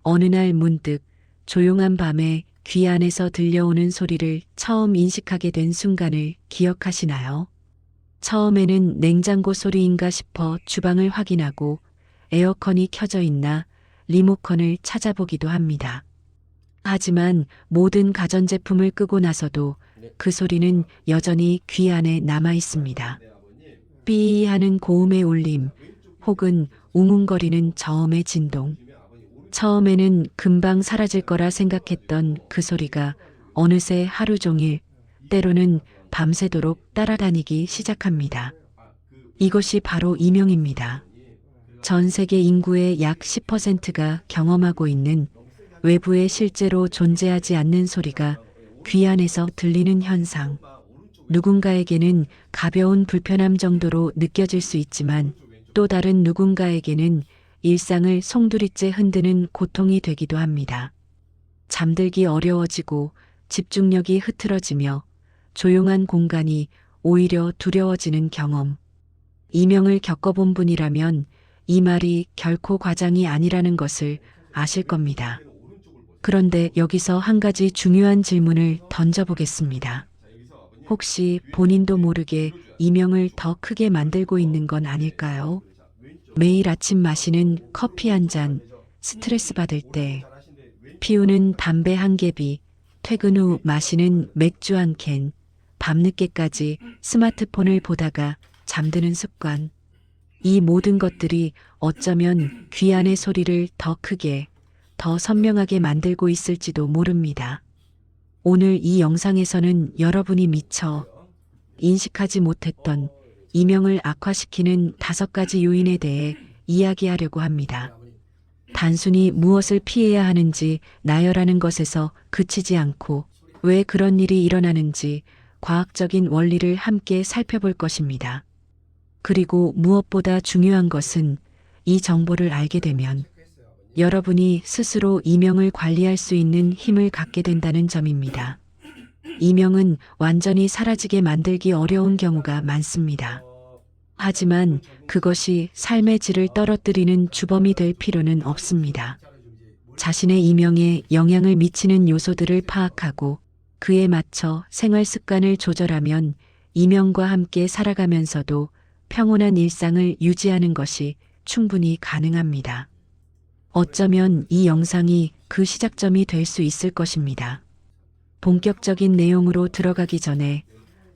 어느 날 문득 조용한 밤에 귀 안에서 들려오는 소리를 처음 인식하게 된 순간을 기억하시나요? 처음에는 냉장고 소리인가 싶어 주방을 확인하고 에어컨이 켜져 있나 리모컨을 찾아보기도 합니다. 하지만 모든 가전제품을 끄고 나서도 그 소리는 여전히 귀 안에 남아 있습니다. 삐 하는 고음의 울림 혹은 웅웅거리는 저음의 진동. 처음에는 금방 사라질 거라 생각했던 그 소리가 어느새 하루 종일, 때로는 밤새도록 따라다니기 시작합니다. 이것이 바로 이명입니다. 전 세계 인구의 약 10%가 경험하고 있는 외부에 실제로 존재하지 않는 소리가 귀 안에서 들리는 현상. 누군가에게는 가벼운 불편함 정도로 느껴질 수 있지만 또 다른 누군가에게는 일상을 송두리째 흔드는 고통이 되기도 합니다. 잠들기 어려워지고 집중력이 흐트러지며 조용한 공간이 오히려 두려워지는 경험. 이명을 겪어본 분이라면 이 말이 결코 과장이 아니라는 것을 아실 겁니다. 그런데 여기서 한 가지 중요한 질문을 던져보겠습니다. 혹시 본인도 모르게 이명을 더 크게 만들고 있는 건 아닐까요? 매일 아침 마시는 커피 한 잔, 스트레스 받을 때, 피우는 담배 한 개비, 퇴근 후 마시는 맥주 한 캔, 밤늦게까지 스마트폰을 보다가 잠드는 습관. 이 모든 것들이 어쩌면 귀 안의 소리를 더 크게, 더 선명하게 만들고 있을지도 모릅니다. 오늘 이 영상에서는 여러분이 미처 인식하지 못했던 이명을 악화시키는 5가지 요인에 대해 이야기하려고 합니다. 단순히 무엇을 피해야 하는지 나열하는 것에서 그치지 않고 왜 그런 일이 일어나는지 과학적인 원리를 함께 살펴볼 것입니다. 그리고 무엇보다 중요한 것은 이 정보를 알게 되면 여러분이 스스로 이명을 관리할 수 있는 힘을 갖게 된다는 점입니다. 이명은 완전히 사라지게 만들기 어려운 경우가 많습니다. 하지만 그것이 삶의 질을 떨어뜨리는 주범이 될 필요는 없습니다. 자신의 이명에 영향을 미치는 요소들을 파악하고 그에 맞춰 생활 습관을 조절하면 이명과 함께 살아가면서도 평온한 일상을 유지하는 것이 충분히 가능합니다. 어쩌면 이 영상이 그 시작점이 될 수 있을 것입니다. 본격적인 내용으로 들어가기 전에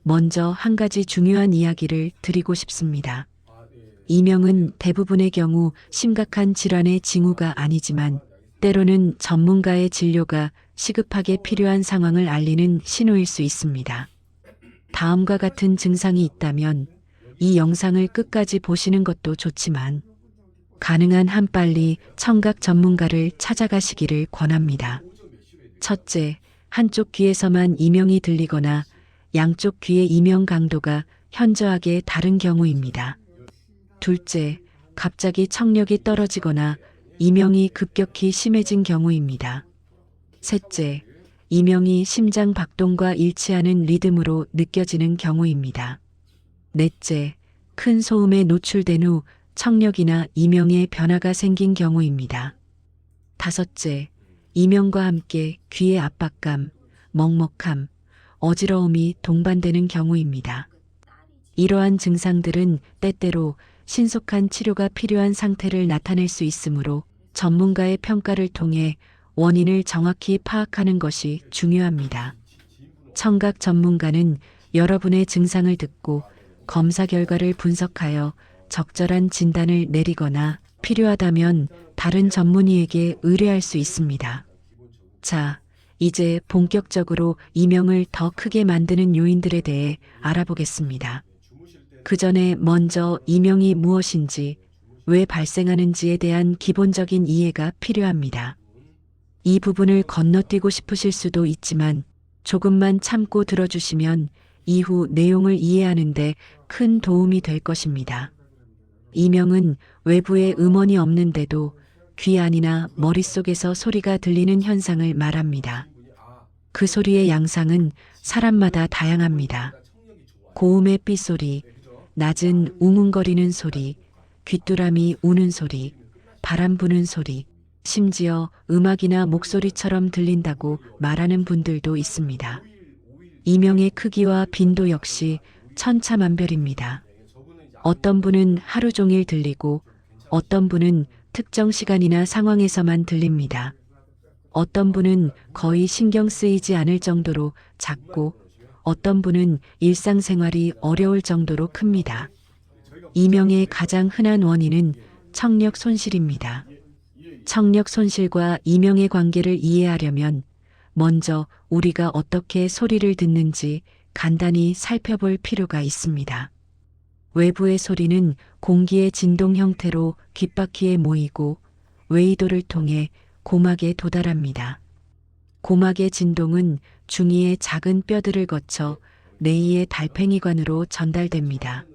먼저 한 가지 중요한 이야기를 드리고 싶습니다. 이명은 대부분의 경우 심각한 질환의 징후가 아니지만 때로는 전문가의 진료가 시급하게 필요한 상황을 알리는 신호일 수 있습니다. 다음과 같은 증상이 있다면 이 영상을 끝까지 보시는 것도 좋지만 가능한 한 빨리 청각 전문가를 찾아가시기를 권합니다. 첫째, 한쪽 귀에서만 이명이 들리거나 양쪽 귀의 이명 강도가 현저하게 다른 경우입니다. 둘째, 갑자기 청력이 떨어지거나 이명이 급격히 심해진 경우입니다. 셋째, 이명이 심장 박동과 일치하는 리듬으로 느껴지는 경우입니다. 넷째, 큰 소음에 노출된 후 청력이나 이명에 변화가 생긴 경우입니다. 다섯째, 이명과 함께 귀의 압박감, 먹먹함, 어지러움이 동반되는 경우입니다. 이러한 증상들은 때때로 신속한 치료가 필요한 상태를 나타낼 수 있으므로 전문가의 평가를 통해 원인을 정확히 파악하는 것이 중요합니다. 청각 전문가는 여러분의 증상을 듣고 검사 결과를 분석하여 적절한 진단을 내리거나 필요하다면 다른 전문의에게 의뢰할 수 있습니다. 자, 이제 본격적으로 이명을 더 크게 만드는 요인들에 대해 알아보겠습니다. 그 전에 먼저 이명이 무엇인지, 왜 발생하는지에 대한 기본적인 이해가 필요합니다. 이 부분을 건너뛰고 싶으실 수도 있지만 조금만 참고 들어주시면 이후 내용을 이해하는 데 큰 도움이 될 것입니다. 이명은 외부에 음원이 없는데도 귀 안이나 머릿속에서 소리가 들리는 현상을 말합니다. 그 소리의 양상은 사람마다 다양합니다. 고음의 삐소리, 낮은 웅웅거리는 소리, 귀뚜라미 우는 소리, 바람 부는 소리, 심지어 음악이나 목소리처럼 들린다고 말하는 분들도 있습니다. 이명의 크기와 빈도 역시 천차만별입니다. 어떤 분은 하루 종일 들리고 어떤 분은 특정 시간이나 상황에서만 들립니다. 어떤 분은 거의 신경 쓰이지 않을 정도로 작고 어떤 분은 일상생활이 어려울 정도로 큽니다. 이명의 가장 흔한 원인은 청력 손실입니다. 청력 손실과 이명의 관계를 이해하려면 먼저 우리가 어떻게 소리를 듣는지 간단히 살펴볼 필요가 있습니다. 외부의 소리는 공기의 진동 형태로 귓바퀴에 모이고 웨이도를 통해 고막에 도달합니다. 고막의 진동은 중이의 작은 뼈들을 거쳐 뇌의 달팽이관으로 전달됩니다.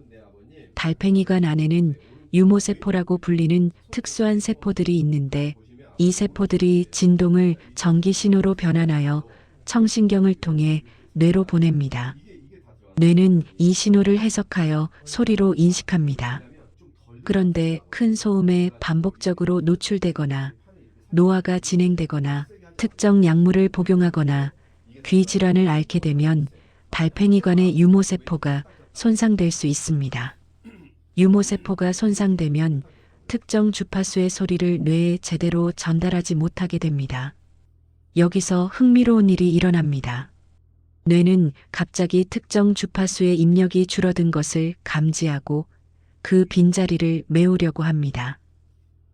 달팽이관 안에는 유모세포라고 불리는 특수한 세포들이 있는데 이 세포들이 진동을 전기 신호로 변환하여 청신경을 통해 뇌로 보냅니다. 뇌는 이 신호를 해석하여 소리로 인식합니다. 그런데 큰 소음에 반복적으로 노출되거나 노화가 진행되거나 특정 약물을 복용하거나 귀 질환을 앓게 되면 달팽이관의 유모세포가 손상될 수 있습니다. 유모세포가 손상되면 특정 주파수의 소리를 뇌에 제대로 전달하지 못하게 됩니다. 여기서 흥미로운 일이 일어납니다. 뇌는 갑자기 특정 주파수의 입력이 줄어든 것을 감지하고 그 빈자리를 메우려고 합니다.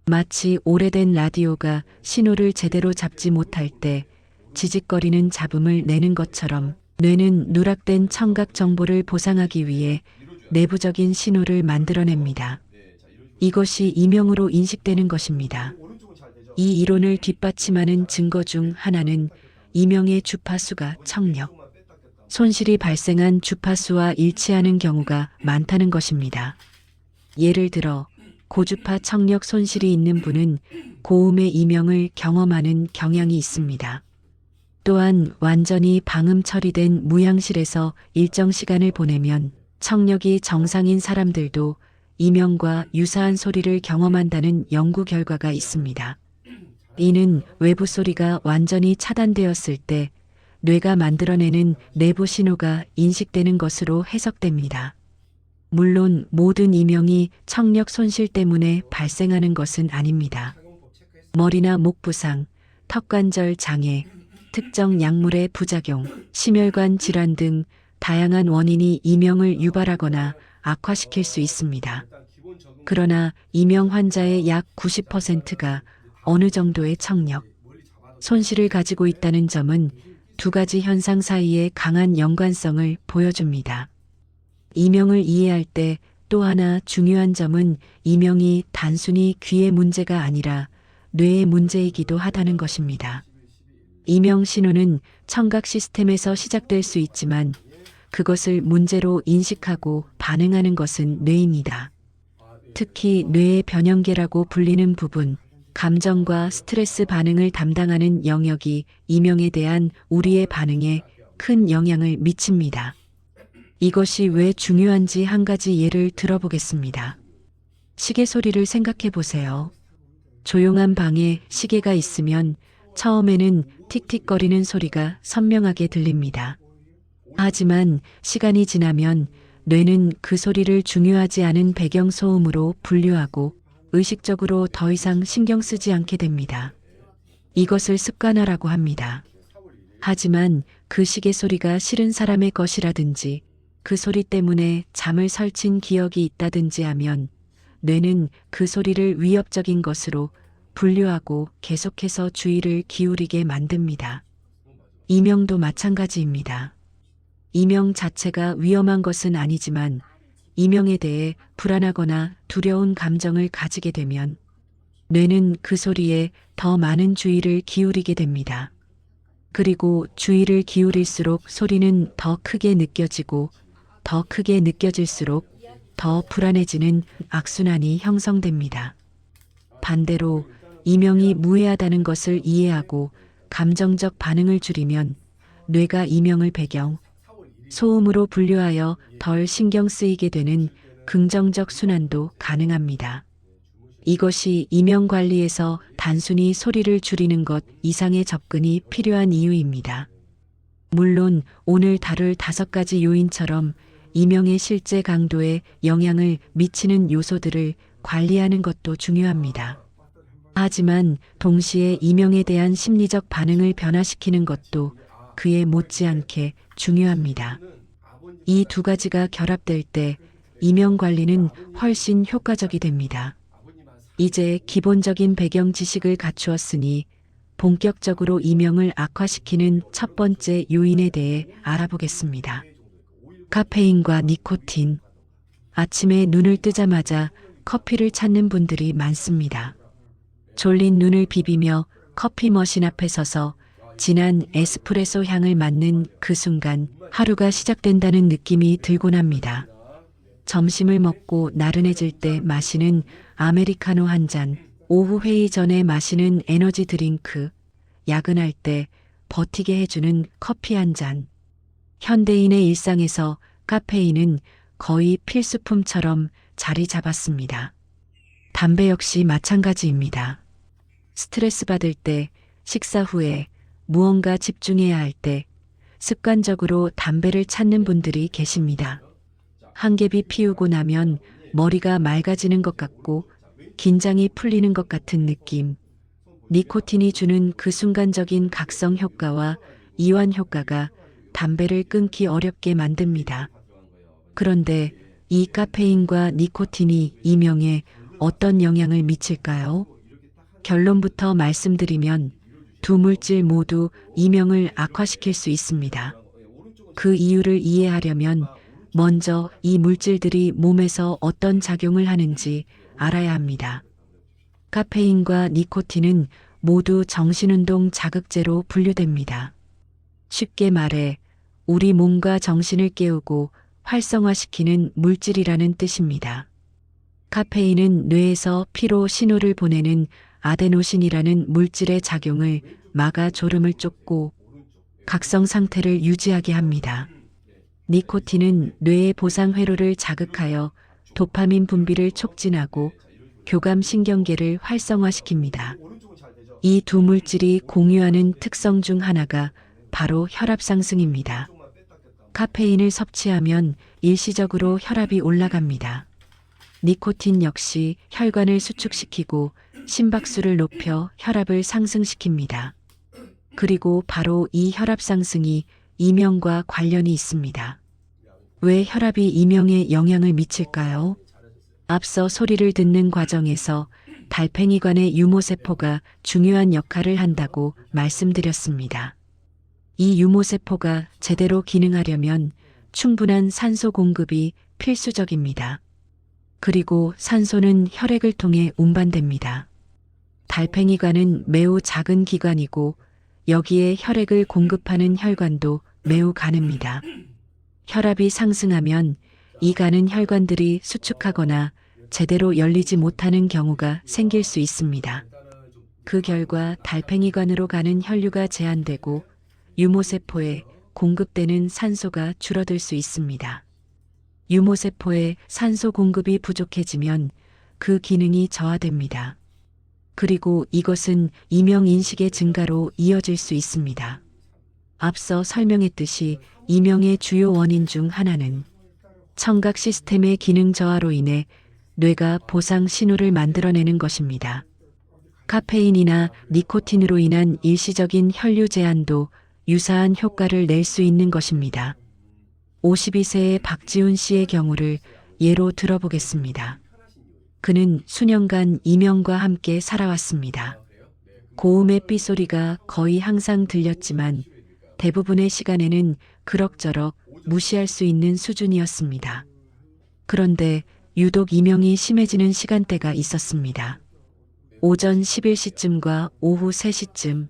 마치 오래된 라디오가 신호를 제대로 잡지 못할 때 지직거리는 잡음을 내는 것처럼 뇌는 누락된 청각 정보를 보상하기 위해 내부적인 신호를 만들어냅니다. 이것이 이명으로 인식되는 것입니다. 이 이론을 뒷받침하는 증거 중 하나는 이명의 주파수가 청력, 손실이 발생한 주파수와 일치하는 경우가 많다는 것입니다. 예를 들어 고주파 청력 손실이 있는 분은 고음의 이명을 경험하는 경향이 있습니다. 또한 완전히 방음 처리된 무향실에서 일정 시간을 보내면 청력이 정상인 사람들도 이명과 유사한 소리를 경험한다는 연구 결과가 있습니다. 이는 외부 소리가 완전히 차단되었을 때 뇌가 만들어내는 내부 신호가 인식되는 것으로 해석됩니다. 물론 모든 이명이 청력 손실 때문에 발생하는 것은 아닙니다. 머리나 목 부상, 턱관절 장애, 특정 약물의 부작용, 심혈관 질환 등 다양한 원인이 이명을 유발하거나 악화시킬 수 있습니다. 그러나 이명 환자의 약 90%가 어느 정도의 청력, 손실을 가지고 있다는 점은 두 가지 현상 사이의 강한 연관성을 보여줍니다. 이명을 이해할 때 또 하나 중요한 점은 이명이 단순히 귀의 문제가 아니라 뇌의 문제이기도 하다는 것입니다. 이명 신호는 청각 시스템에서 시작될 수 있지만 그것을 문제로 인식하고 반응하는 것은 뇌입니다. 특히 뇌의 변형계라고 불리는 부분, 감정과 스트레스 반응을 담당하는 영역이 이명에 대한 우리의 반응에 큰 영향을 미칩니다. 이것이 왜 중요한지 한 가지 예를 들어보겠습니다. 시계 소리를 생각해 보세요. 조용한 방에 시계가 있으면 처음에는 틱틱거리는 소리가 선명하게 들립니다. 하지만 시간이 지나면 뇌는 그 소리를 중요하지 않은 배경소음으로 분류하고 의식적으로 더 이상 신경 쓰지 않게 됩니다. 이것을 습관화라고 합니다. 하지만 그 시계 소리가 싫은 사람의 것이라든지 그 소리 때문에 잠을 설친 기억이 있다든지 하면 뇌는 그 소리를 위협적인 것으로 분류하고 계속해서 주의를 기울이게 만듭니다. 이명도 마찬가지입니다. 이명 자체가 위험한 것은 아니지만 이명에 대해 불안하거나 두려운 감정을 가지게 되면 뇌는 그 소리에 더 많은 주의를 기울이게 됩니다. 그리고 주의를 기울일수록 소리는 더 크게 느껴지고 더 크게 느껴질수록 더 불안해지는 악순환이 형성됩니다. 반대로 이명이 무해하다는 것을 이해하고 감정적 반응을 줄이면 뇌가 이명을 배경, 소음으로 분류하여 덜 신경 쓰이게 되는 긍정적 순환도 가능합니다. 이것이 이명 관리에서 단순히 소리를 줄이는 것 이상의 접근이 필요한 이유입니다. 물론 오늘 다룰 5가지 요인처럼 이명의 실제 강도에 영향을 미치는 요소들을 관리하는 것도 중요합니다. 하지만 동시에 이명에 대한 심리적 반응을 변화시키는 것도 그에 못지않게 중요합니다. 이 2가지가 결합될 때 이명 관리는 훨씬 효과적이 됩니다. 이제 기본적인 배경 지식을 갖추었으니 본격적으로 이명을 악화시키는 첫 번째 요인에 대해 알아보겠습니다. 카페인과 니코틴. 아침에 눈을 뜨자마자 커피를 찾는 분들이 많습니다. 졸린 눈을 비비며 커피 머신 앞에 서서 진한 에스프레소 향을 맡는 그 순간 하루가 시작된다는 느낌이 들곤 합니다. 점심을 먹고 나른해질 때 마시는 아메리카노 한 잔, 오후 회의 전에 마시는 에너지 드링크, 야근할 때 버티게 해주는 커피 한 잔. 현대인의 일상에서 카페인은 거의 필수품처럼 자리 잡았습니다. 담배 역시 마찬가지입니다. 스트레스 받을 때, 식사 후에, 무언가 집중해야 할 때 습관적으로 담배를 찾는 분들이 계십니다. 한 갭이 피우고 나면 머리가 맑아지는 것 같고 긴장이 풀리는 것 같은 느낌. 니코틴이 주는 그 순간적인 각성 효과와 이완 효과가 담배를 끊기 어렵게 만듭니다. 그런데 이 카페인과 니코틴이 이명에 어떤 영향을 미칠까요? 결론부터 말씀드리면 2 물질 모두 이명을 악화시킬 수 있습니다. 그 이유를 이해하려면 먼저 이 물질들이 몸에서 어떤 작용을 하는지 알아야 합니다. 카페인과 니코틴은 모두 정신운동 자극제로 분류됩니다. 쉽게 말해 우리 몸과 정신을 깨우고 활성화시키는 물질이라는 뜻입니다. 카페인은 뇌에서 피로 신호를 보내는 아데노신이라는 물질의 작용을 막아 졸음을 쫓고 각성 상태를 유지하게 합니다. 니코틴은 뇌의 보상 회로를 자극하여 도파민 분비를 촉진하고 교감신경계를 활성화시킵니다. 이 2 물질이 공유하는 특성 중 하나가 바로 혈압 상승입니다. 카페인을 섭취하면 일시적으로 혈압이 올라갑니다. 니코틴 역시 혈관을 수축시키고 심박수를 높여 혈압을 상승시킵니다. 그리고 바로 이 혈압 상승이 이명과 관련이 있습니다. 왜 혈압이 이명에 영향을 미칠까요? 앞서 소리를 듣는 과정에서 달팽이관의 유모세포가 중요한 역할을 한다고 말씀드렸습니다. 이 유모세포가 제대로 기능하려면 충분한 산소 공급이 필수적입니다. 그리고 산소는 혈액을 통해 운반됩니다. 달팽이관은 매우 작은 기관이고 여기에 혈액을 공급하는 혈관도 매우 가늡니다. 혈압이 상승하면 이 가는 혈관들이 수축하거나 제대로 열리지 못하는 경우가 생길 수 있습니다. 그 결과 달팽이관으로 가는 혈류가 제한되고 유모세포에 공급되는 산소가 줄어들 수 있습니다. 유모세포에 산소 공급이 부족해지면 그 기능이 저하됩니다. 그리고 이것은 이명 인식의 증가로 이어질 수 있습니다. 앞서 설명했듯이 이명의 주요 원인 중 하나는 청각 시스템의 기능 저하로 인해 뇌가 보상 신호를 만들어내는 것입니다. 카페인이나 니코틴으로 인한 일시적인 혈류 제한도 유사한 효과를 낼 수 있는 것입니다. 52세의 박지훈 씨의 경우를 예로 들어보겠습니다. 그는 수년간 이명과 함께 살아왔습니다. 고음의 삐소리가 거의 항상 들렸지만 대부분의 시간에는 그럭저럭 무시할 수 있는 수준이었습니다. 그런데 유독 이명이 심해지는 시간대가 있었습니다. 오전 11시쯤과 오후 3시쯤.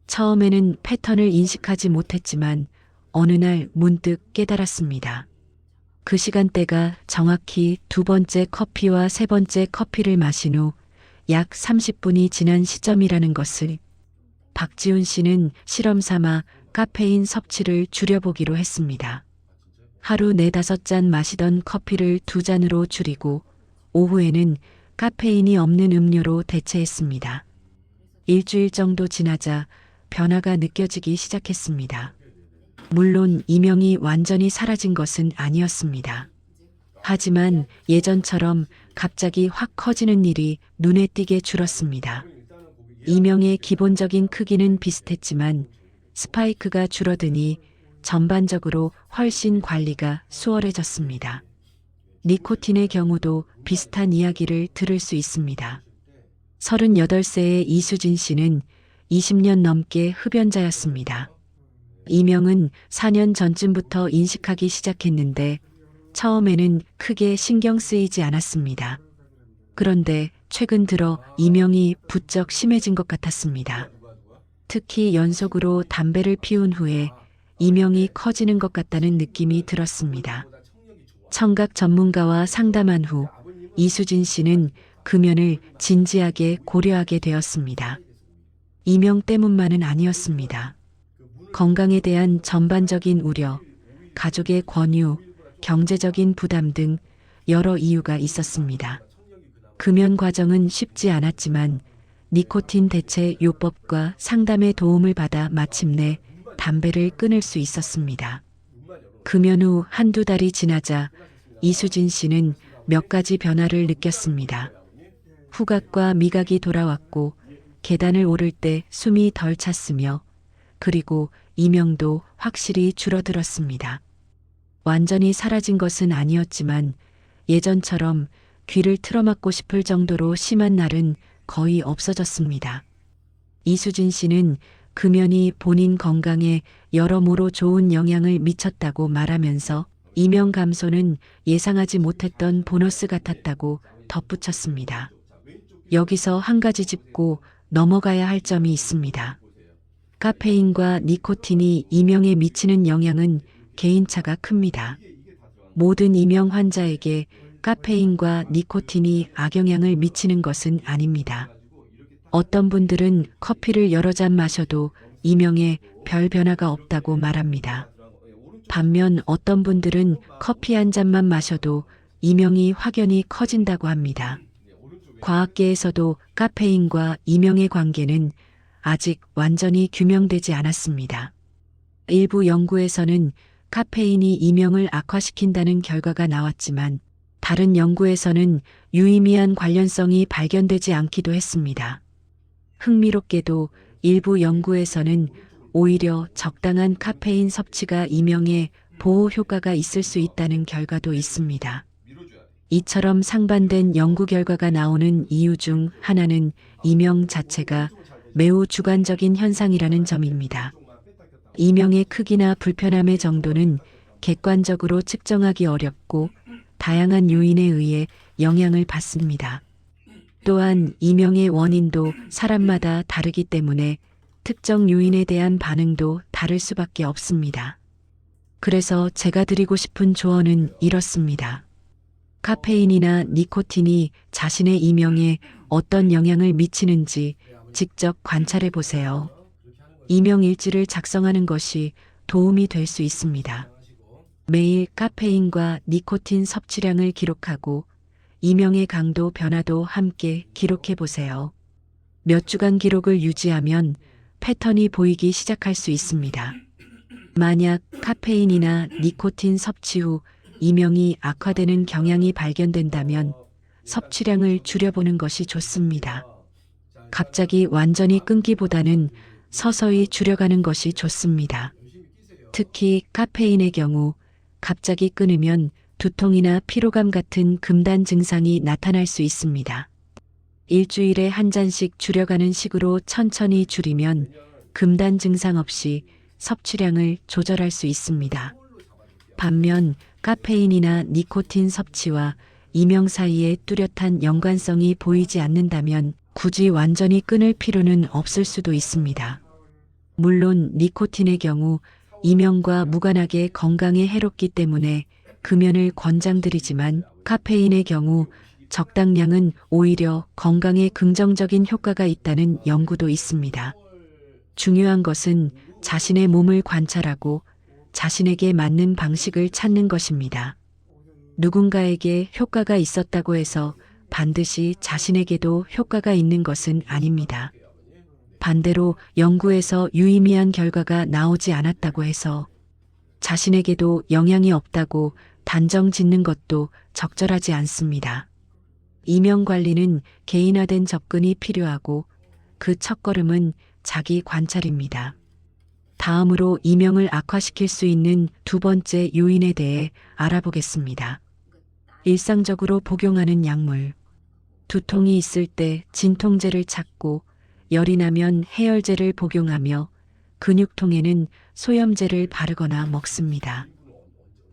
처음에는 패턴을 인식하지 못했지만 어느 날 문득 깨달았습니다. 그 시간대가 정확히 2번째 커피와 3번째 커피를 마신 후 약 30분이 지난 시점이라는 것을. 박지훈 씨는 실험 삼아 카페인 섭취를 줄여보기로 했습니다. 하루 4-5잔 마시던 커피를 2잔으로 줄이고 오후에는 카페인이 없는 음료로 대체했습니다. 일주일 정도 지나자 변화가 느껴지기 시작했습니다. 물론 이명이 완전히 사라진 것은 아니었습니다. 하지만 예전처럼 갑자기 확 커지는 일이 눈에 띄게 줄었습니다. 이명의 기본적인 크기는 비슷했지만 스파이크가 줄어드니 전반적으로 훨씬 관리가 수월해졌습니다. 니코틴의 경우도 비슷한 이야기를 들을 수 있습니다. 38세의 이수진 씨는 20년 넘게 흡연자였습니다. 이명은 4년 전쯤부터 인식하기 시작했는데 처음에는 크게 신경 쓰이지 않았습니다. 그런데 최근 들어 이명이 부쩍 심해진 것 같았습니다. 특히 연속으로 담배를 피운 후에 이명이 커지는 것 같다는 느낌이 들었습니다. 청각 전문가와 상담한 후 이수진 씨는 금연을 진지하게 고려하게 되었습니다. 이명 때문만은 아니었습니다. 건강에 대한 전반적인 우려, 가족의 권유, 경제적인 부담 등 여러 이유가 있었습니다. 금연 과정은 쉽지 않았지만 니코틴 대체 요법과 상담의 도움을 받아 마침내 담배를 끊을 수 있었습니다. 금연 후 한두 달이 지나자 이수진 씨는 몇 가지 변화를 느꼈습니다. 후각과 미각이 돌아왔고 계단을 오를 때 숨이 덜 찼으며 그리고 이명도 확실히 줄어들었습니다. 완전히 사라진 것은 아니었지만 예전처럼 귀를 틀어막고 싶을 정도로 심한 날은 거의 없어졌습니다. 이수진 씨는 금연이 본인 건강에 여러모로 좋은 영향을 미쳤다고 말하면서 이명 감소는 예상하지 못했던 보너스 같았다고 덧붙였습니다. 여기서 한 가지 짚고 넘어가야 할 점이 있습니다. 카페인과 니코틴이 이명에 미치는 영향은 개인차가 큽니다. 모든 이명 환자에게 카페인과 니코틴이 악영향을 미치는 것은 아닙니다. 어떤 분들은 커피를 여러 잔 마셔도 이명에 별 변화가 없다고 말합니다. 반면 어떤 분들은 커피 한 잔만 마셔도 이명이 확연히 커진다고 합니다. 과학계에서도 카페인과 이명의 관계는 아직 완전히 규명되지 않았습니다. 일부 연구에서는 카페인이 이명을 악화시킨다는 결과가 나왔지만 다른 연구에서는 유의미한 관련성이 발견되지 않기도 했습니다. 흥미롭게도 일부 연구에서는 오히려 적당한 카페인 섭취가 이명에 보호 효과가 있을 수 있다는 결과도 있습니다. 이처럼 상반된 연구 결과가 나오는 이유 중 하나는 이명 자체가 매우 주관적인 현상이라는 점입니다. 이명의 크기나 불편함의 정도는 객관적으로 측정하기 어렵고 다양한 요인에 의해 영향을 받습니다. 또한 이명의 원인도 사람마다 다르기 때문에 특정 요인에 대한 반응도 다를 수밖에 없습니다. 그래서 제가 드리고 싶은 조언은 이렇습니다. 카페인이나 니코틴이 자신의 이명에 어떤 영향을 미치는지 직접 관찰해 보세요. 이명 일지를 작성하는 것이 도움이 될 수 있습니다. 매일 카페인과 니코틴 섭취량을 기록하고 이명의 강도 변화도 함께 기록해 보세요. 몇 주간 기록을 유지하면 패턴이 보이기 시작할 수 있습니다. 만약 카페인이나 니코틴 섭취 후 이명이 악화되는 경향이 발견된다면 섭취량을 줄여보는 것이 좋습니다. 갑자기 완전히 끊기보다는 서서히 줄여가는 것이 좋습니다. 특히 카페인의 경우 갑자기 끊으면 두통이나 피로감 같은 금단 증상이 나타날 수 있습니다. 일주일에 한 잔씩 줄여가는 식으로 천천히 줄이면 금단 증상 없이 섭취량을 조절할 수 있습니다. 반면 카페인이나 니코틴 섭취와 이명 사이에 뚜렷한 연관성이 보이지 않는다면 굳이 완전히 끊을 필요는 없을 수도 있습니다. 물론 니코틴의 경우 이명과 무관하게 건강에 해롭기 때문에 금연을 권장드리지만 카페인의 경우 적당량은 오히려 건강에 긍정적인 효과가 있다는 연구도 있습니다. 중요한 것은 자신의 몸을 관찰하고 자신에게 맞는 방식을 찾는 것입니다. 누군가에게 효과가 있었다고 해서 반드시 자신에게도 효과가 있는 것은 아닙니다. 반대로 연구에서 유의미한 결과가 나오지 않았다고 해서 자신에게도 영향이 없다고 단정 짓는 것도 적절하지 않습니다. 이명 관리는 개인화된 접근이 필요하고 그 첫걸음은 자기 관찰입니다. 다음으로 이명을 악화시킬 수 있는 두 번째 요인에 대해 알아보겠습니다. 일상적으로 복용하는 약물. 두통이 있을 때 진통제를 찾고 열이 나면 해열제를 복용하며 근육통에는 소염제를 바르거나 먹습니다.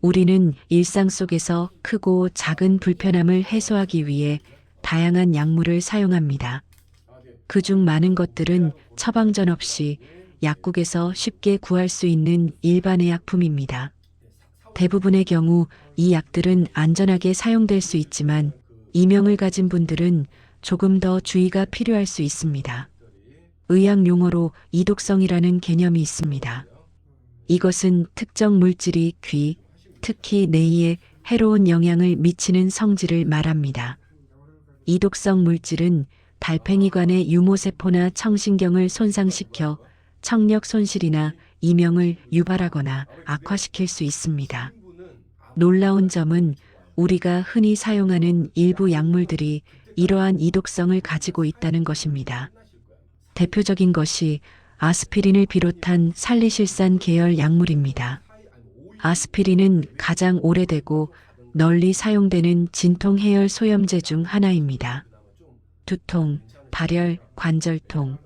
우리는 일상 속에서 크고 작은 불편함을 해소하기 위해 다양한 약물을 사용합니다. 그중 많은 것들은 처방전 없이 약국에서 쉽게 구할 수 있는 일반의 약품입니다. 대부분의 경우 이 약들은 안전하게 사용될 수 있지만 이명을 가진 분들은 조금 더 주의가 필요할 수 있습니다. 의학 용어로 이독성이라는 개념이 있습니다. 이것은 특정 물질이 귀, 특히 뇌에 해로운 영향을 미치는 성질을 말합니다. 이독성 물질은 달팽이관의 유모세포나 청신경을 손상시켜 청력 손실이나 이명을 유발하거나 악화시킬 수 있습니다. 놀라운 점은 우리가 흔히 사용하는 일부 약물들이 이러한 이독성을 가지고 있다는 것입니다. 대표적인 것이 아스피린을 비롯한 살리실산 계열 약물입니다. 아스피린은 가장 오래되고 널리 사용되는 진통 해열 소염제 중 하나입니다. 두통, 발열, 관절통,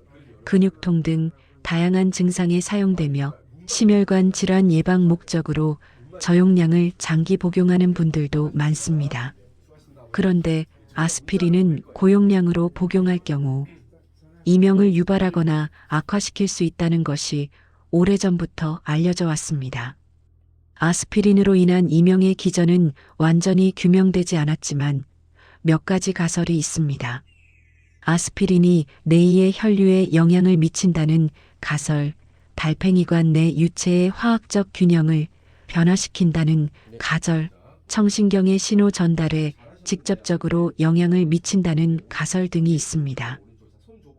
근육통 등 다양한 증상에 사용되며 심혈관 질환 예방 목적으로 저용량을 장기 복용하는 분들도 많습니다. 그런데 아스피린은 고용량으로 복용할 경우 이명을 유발하거나 악화시킬 수 있다는 것이 오래전부터 알려져 왔습니다. 아스피린으로 인한 이명의 기전은 완전히 규명되지 않았지만 몇 가지 가설이 있습니다. 아스피린이 뇌의 혈류에 영향을 미친다는 가설, 달팽이관 내 유체의 화학적 균형을 변화시킨다는 가설, 청신경의 신호 전달에 직접적으로 영향을 미친다는 가설 등이 있습니다.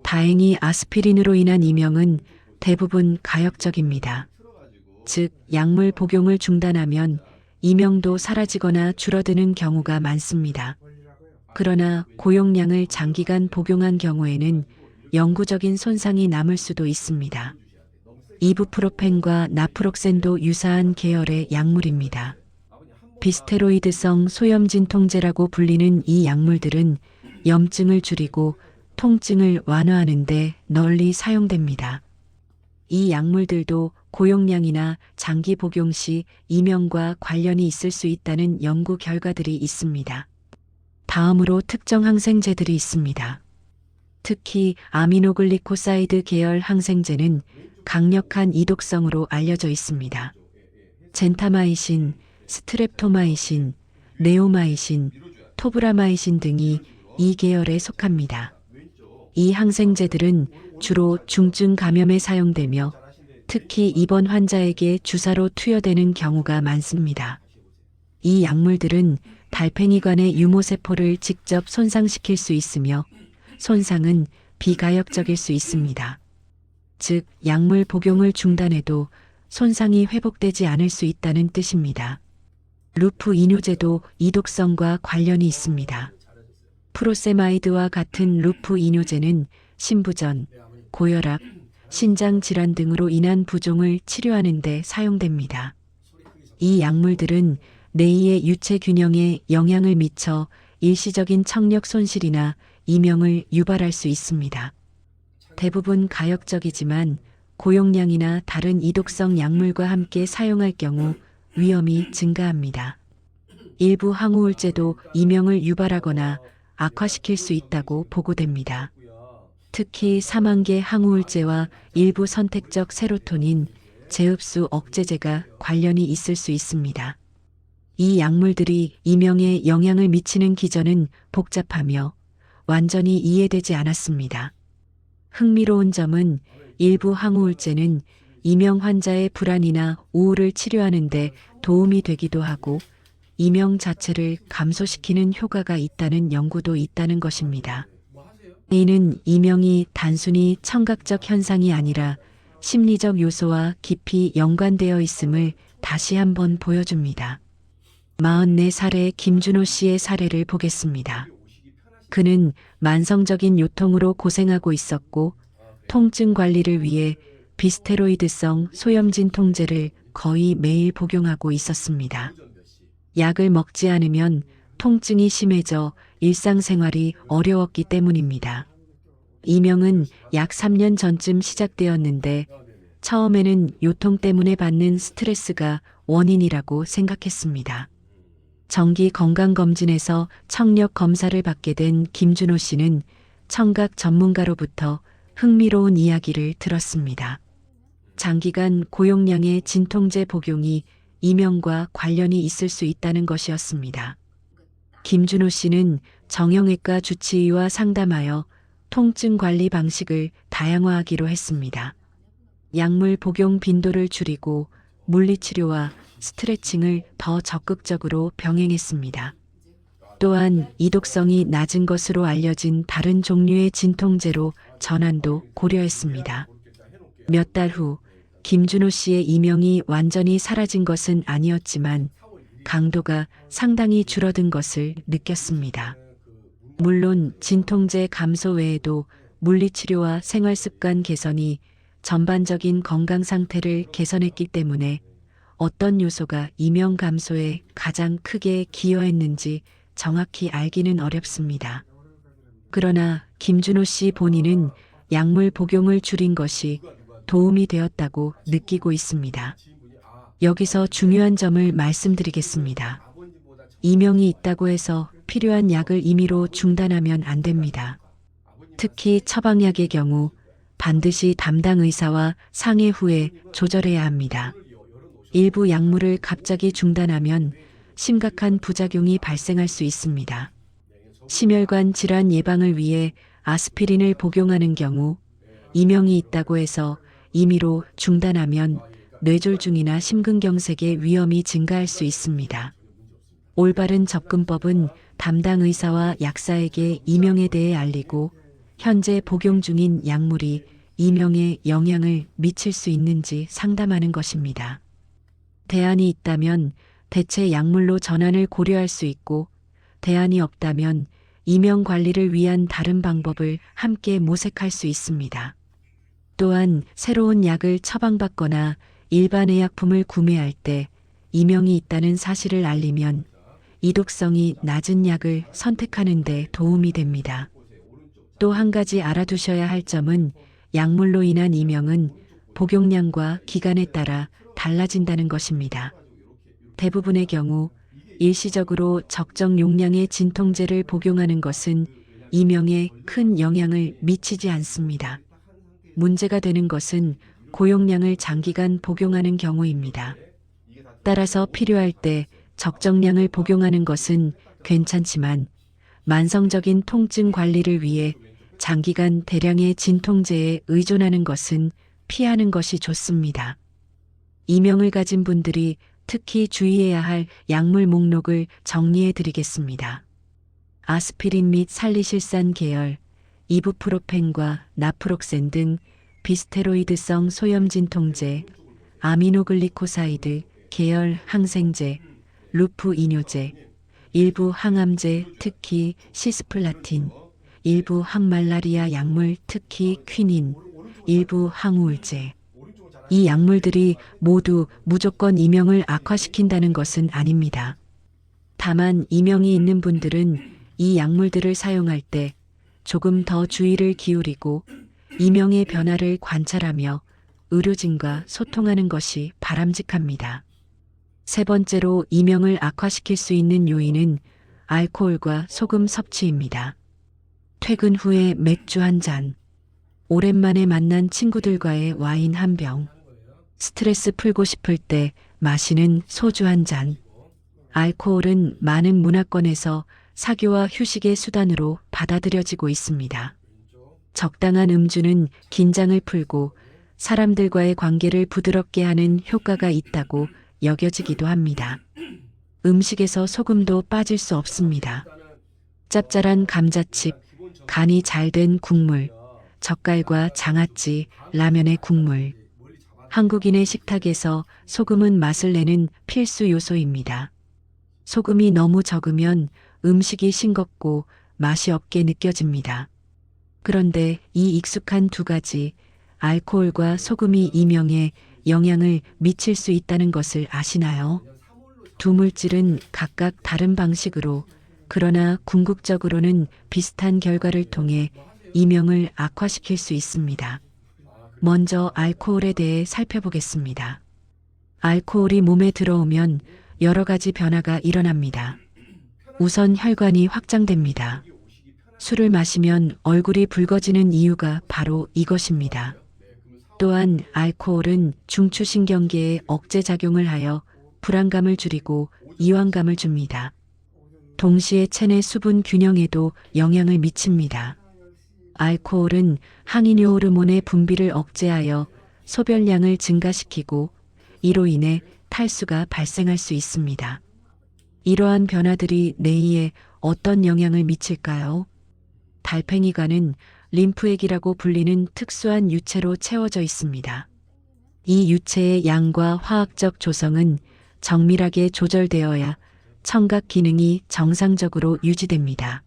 다행히 아스피린으로 인한 이명은 대부분 가역적입니다. 즉, 약물 복용을 중단하면 이명도 사라지거나 줄어드는 경우가 많습니다. 그러나 고용량을 장기간 복용한 경우에는 영구적인 손상이 남을 수도 있습니다. 이부프로펜과 나프록센도 유사한 계열의 약물입니다. 비스테로이드성 소염진통제라고 불리는 이 약물들은 염증을 줄이고 통증을 완화하는 데 널리 사용됩니다. 이 약물들도 고용량이나 장기 복용 시 이명과 관련이 있을 수 있다는 연구 결과들이 있습니다. 다음으로 특정 항생제들이 있습니다. 특히 아미노글리코사이드 계열 항생제는 강력한 이독성으로 알려져 있습니다. 젠타마이신, 스트랩토마이신, 네오마이신, 토브라마이신 등이 이 계열에 속합니다. 이 항생제들은 주로 중증 감염에 사용되며 특히 입원 환자에게 주사로 투여되는 경우가 많습니다. 이 약물들은 달팽이관의 유모세포를 직접 손상시킬 수 있으며 손상은 비가역적일 수 있습니다. 즉, 약물 복용을 중단해도 손상이 회복되지 않을 수 있다는 뜻입니다. 루프 이뇨제도 이독성과 관련이 있습니다. 프로세마이드와 같은 루프 이뇨제는 신부전, 고혈압, 신장 질환 등으로 인한 부종을 치료하는 데 사용됩니다. 이 약물들은 뇌의 유체 균형에 영향을 미쳐 일시적인 청력 손실이나 이명을 유발할 수 있습니다. 대부분 가역적이지만 고용량이나 다른 이독성 약물과 함께 사용할 경우 위험이 증가합니다. 일부 항우울제도 이명을 유발하거나 악화시킬 수 있다고 보고됩니다. 특히 사망계 항우울제와 일부 선택적 세로토닌, 재흡수 억제제가 관련이 있을 수 있습니다. 이 약물들이 이명에 영향을 미치는 기전은 복잡하며 완전히 이해되지 않았습니다. 흥미로운 점은 일부 항우울제는 이명 환자의 불안이나 우울을 치료하는 데 도움이 되기도 하고 이명 자체를 감소시키는 효과가 있다는 연구도 있다는 것입니다. 이는 이명이 단순히 청각적 현상이 아니라 심리적 요소와 깊이 연관되어 있음을 다시 한번 보여줍니다. 44살의 김준호 씨의 사례를 보겠습니다. 그는 만성적인 요통으로 고생하고 있었고 통증 관리를 위해 비스테로이드성 소염진 통제를 거의 매일 복용하고 있었습니다. 약을 먹지 않으면 통증이 심해져 일상생활이 어려웠기 때문입니다. 이명은 약 3년 전쯤 시작되었는데 처음에는 요통 때문에 받는 스트레스가 원인이라고 생각했습니다. 정기 건강검진에서 청력 검사를 받게 된 김준호 씨는 청각 전문가로부터 흥미로운 이야기를 들었습니다. 장기간 고용량의 진통제 복용이 이명과 관련이 있을 수 있다는 것이었습니다. 김준호 씨는 정형외과 주치의와 상담하여 통증 관리 방식을 다양화하기로 했습니다. 약물 복용 빈도를 줄이고 물리치료와 스트레칭을 더 적극적으로 병행했습니다. 또한 이독성이 낮은 것으로 알려진 다른 종류의 진통제로 전환도 고려했습니다. 몇 달 후 김준호 씨의 이명이 완전히 사라진 것은 아니었지만 강도가 상당히 줄어든 것을 느꼈습니다. 물론 진통제 감소 외에도 물리치료와 생활습관 개선이 전반적인 건강 상태를 개선했기 때문에 어떤 요소가 이명 감소에 가장 크게 기여했는지 정확히 알기는 어렵습니다. 그러나 김준호 씨 본인은 약물 복용을 줄인 것이 도움이 되었다고 느끼고 있습니다. 여기서 중요한 점을 말씀드리겠습니다. 이명이 있다고 해서 필요한 약을 임의로 중단하면 안 됩니다. 특히 처방약의 경우 반드시 담당 의사와 상의 후에 조절해야 합니다. 일부 약물을 갑자기 중단하면 심각한 부작용이 발생할 수 있습니다. 심혈관 질환 예방을 위해 아스피린을 복용하는 경우 이명이 있다고 해서 임의로 중단하면 뇌졸중이나 심근경색의 위험이 증가할 수 있습니다. 올바른 접근법은 담당 의사와 약사에게 이명에 대해 알리고 현재 복용 중인 약물이 이명에 영향을 미칠 수 있는지 상담하는 것입니다. 대안이 있다면 대체 약물로 전환을 고려할 수 있고 대안이 없다면 이명 관리를 위한 다른 방법을 함께 모색할 수 있습니다. 또한 새로운 약을 처방받거나 일반 의약품을 구매할 때 이명이 있다는 사실을 알리면 이독성이 낮은 약을 선택하는 데 도움이 됩니다. 또 한 가지 알아두셔야 할 점은 약물로 인한 이명은 복용량과 기간에 따라 달라진다는 것입니다. 대부분의 경우 일시적으로 적정 용량의 진통제를 복용하는 것은 이명에 큰 영향을 미치지 않습니다. 문제가 되는 것은 고용량을 장기간 복용하는 경우입니다. 따라서 필요할 때 적정량을 복용하는 것은 괜찮지만 만성적인 통증 관리를 위해 장기간 대량의 진통제에 의존하는 것은 피하는 것이 좋습니다. 이명을 가진 분들이 특히 주의해야 할 약물 목록을 정리해 드리겠습니다. 아스피린 및 살리실산 계열, 이부프로펜과 나프록센 등 비스테로이드성 소염진 통제, 아미노글리코사이드 계열 항생제, 루프 이뇨제, 일부 항암제 특히 시스플라틴, 일부 항말라리아 약물 특히 퀴닌, 일부 항우울제. 이 약물들이 모두 무조건 이명을 악화시킨다는 것은 아닙니다. 다만 이명이 있는 분들은 이 약물들을 사용할 때 조금 더 주의를 기울이고 이명의 변화를 관찰하며 의료진과 소통하는 것이 바람직합니다. 세 번째로 이명을 악화시킬 수 있는 요인은 알코올과 소금 섭취입니다. 퇴근 후에 맥주 한 잔, 오랜만에 만난 친구들과의 와인 한 병, 스트레스 풀고 싶을 때 마시는 소주 한 잔. 알코올은 많은 문화권에서 사교와 휴식의 수단으로 받아들여지고 있습니다. 적당한 음주는 긴장을 풀고 사람들과의 관계를 부드럽게 하는 효과가 있다고 여겨지기도 합니다. 음식에서 소금도 빠질 수 없습니다. 짭짤한 감자칩, 간이 잘 된 국물, 젓갈과 장아찌, 라면의 국물. 한국인의 식탁에서 소금은 맛을 내는 필수 요소입니다. 소금이 너무 적으면 음식이 싱겁고 맛이 없게 느껴집니다. 그런데 이 익숙한 두 가지, 알코올과 소금이 이명에 영향을 미칠 수 있다는 것을 아시나요? 두 물질은 각각 다른 방식으로, 그러나 궁극적으로는 비슷한 결과를 통해 이명을 악화시킬 수 있습니다. 먼저 알코올에 대해 살펴보겠습니다. 알코올이 몸에 들어오면 여러 가지 변화가 일어납니다. 우선 혈관이 확장됩니다. 술을 마시면 얼굴이 붉어지는 이유가 바로 이것입니다. 또한 알코올은 중추신경계에 억제작용을 하여 불안감을 줄이고 이완감을 줍니다. 동시에 체내 수분 균형에도 영향을 미칩니다. 알코올은 항이뇨 호르몬의 분비를 억제하여 소변량을 증가시키고 이로 인해 탈수가 발생할 수 있습니다. 이러한 변화들이 뇌에 어떤 영향을 미칠까요? 달팽이관은 림프액이라고 불리는 특수한 유체로 채워져 있습니다. 이 유체의 양과 화학적 조성은 정밀하게 조절되어야 청각 기능이 정상적으로 유지됩니다.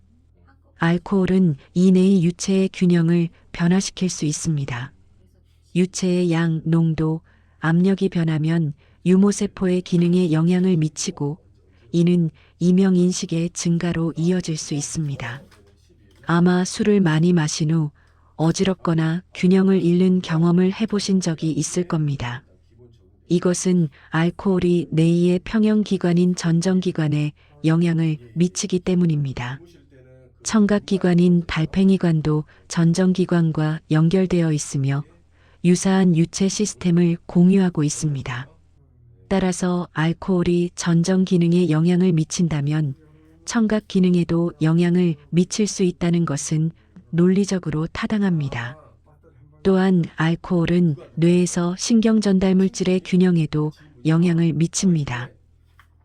알코올은 이 내의 유체의 균형을 변화시킬 수 있습니다. 유체의 양, 농도, 압력이 변하면 유모세포의 기능에 영향을 미치고 이는 이명인식의 증가로 이어질 수 있습니다. 아마 술을 많이 마신 후 어지럽거나 균형을 잃는 경험을 해보신 적이 있을 겁니다. 이것은 알코올이 뇌의 평형기관인 전정기관에 영향을 미치기 때문입니다. 청각기관인 달팽이관도 전정기관과 연결되어 있으며 유사한 유체 시스템을 공유하고 있습니다. 따라서 알코올이 전정 기능에 영향을 미친다면 청각 기능에도 영향을 미칠 수 있다는 것은 논리적으로 타당합니다. 또한 알코올은 뇌에서 신경전달 물질의 균형에도 영향을 미칩니다.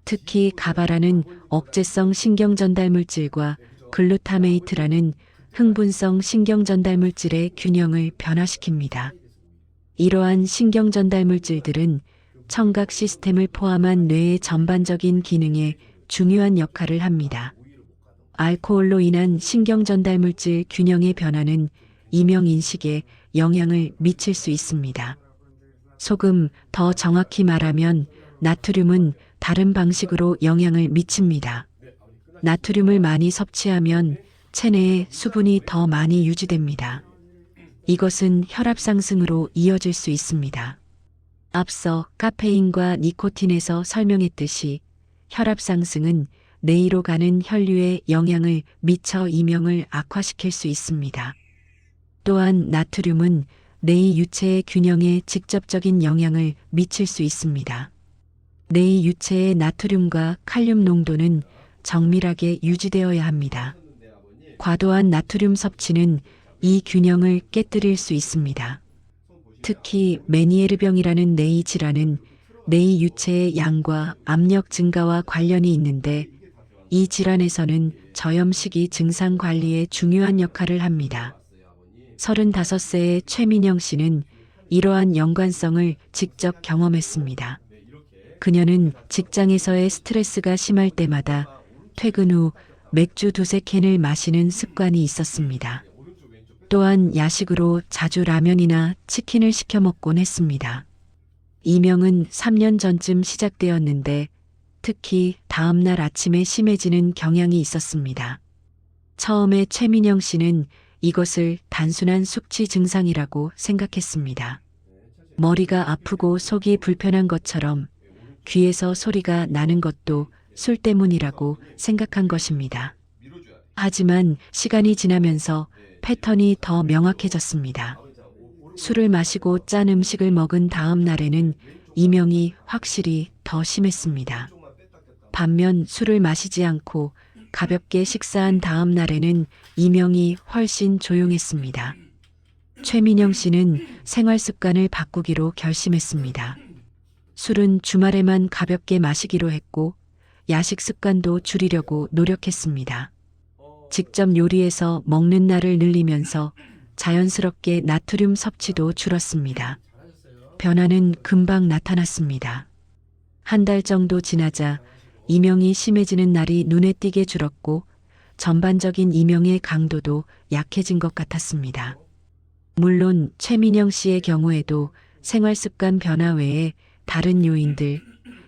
특히 가바라는 억제성 신경전달 물질과 글루타메이트라는 흥분성 신경전달 물질의 균형을 변화시킵니다. 이러한 신경전달 물질들은 청각 시스템을 포함한 뇌의 전반적인 기능에 중요한 역할을 합니다. 알코올로 인한 신경전달 물질 균형의 변화는 이명인식에 영향을 미칠 수 있습니다. 소금, 더 정확히 말하면 나트륨은 다른 방식으로 영향을 미칩니다. 나트륨을 많이 섭취하면 체내에 수분이 더 많이 유지됩니다. 이것은 혈압 상승으로 이어질 수 있습니다. 앞서 카페인과 니코틴에서 설명했듯이 혈압 상승은 뇌로 가는 혈류에 영향을 미쳐 이명을 악화시킬 수 있습니다. 또한 나트륨은 뇌 유체의 균형에 직접적인 영향을 미칠 수 있습니다. 뇌 유체의 나트륨과 칼륨 농도는 정밀하게 유지되어야 합니다. 과도한 나트륨 섭취는 이 균형을 깨뜨릴 수 있습니다. 특히 메니에르병이라는 뇌 질환은 뇌 유체의 양과 압력 증가와 관련이 있는데 이 질환에서는 저염식이 증상 관리에 중요한 역할을 합니다. 35세의 최민영 씨는 이러한 연관성을 직접 경험했습니다. 그녀는 직장에서의 스트레스가 심할 때마다 퇴근 후 맥주 두세 캔을 마시는 습관이 있었습니다. 또한 야식으로 자주 라면이나 치킨을 시켜 먹곤 했습니다. 이명은 3년 전쯤 시작되었는데 특히 다음날 아침에 심해지는 경향이 있었습니다. 처음에 최민영 씨는 이것을 단순한 숙취 증상이라고 생각했습니다. 머리가 아프고 속이 불편한 것처럼 귀에서 소리가 나는 것도 술 때문이라고 생각한 것입니다. 하지만 시간이 지나면서 패턴이 더 명확해졌습니다. 술을 마시고 짠 음식을 먹은 다음 날에는 이명이 확실히 더 심했습니다. 반면 술을 마시지 않고 가볍게 식사한 다음 날에는 이명이 훨씬 조용했습니다. 최민영 씨는 생활 습관을 바꾸기로 결심했습니다. 술은 주말에만 가볍게 마시기로 했고 야식 습관도 줄이려고 노력했습니다. 직접 요리해서 먹는 날을 늘리면서 자연스럽게 나트륨 섭취도 줄었습니다. 변화는 금방 나타났습니다. 한 달 정도 지나자 이명이 심해지는 날이 눈에 띄게 줄었고 전반적인 이명의 강도도 약해진 것 같았습니다. 물론 최민영 씨의 경우에도 생활 습관 변화 외에 다른 요인들,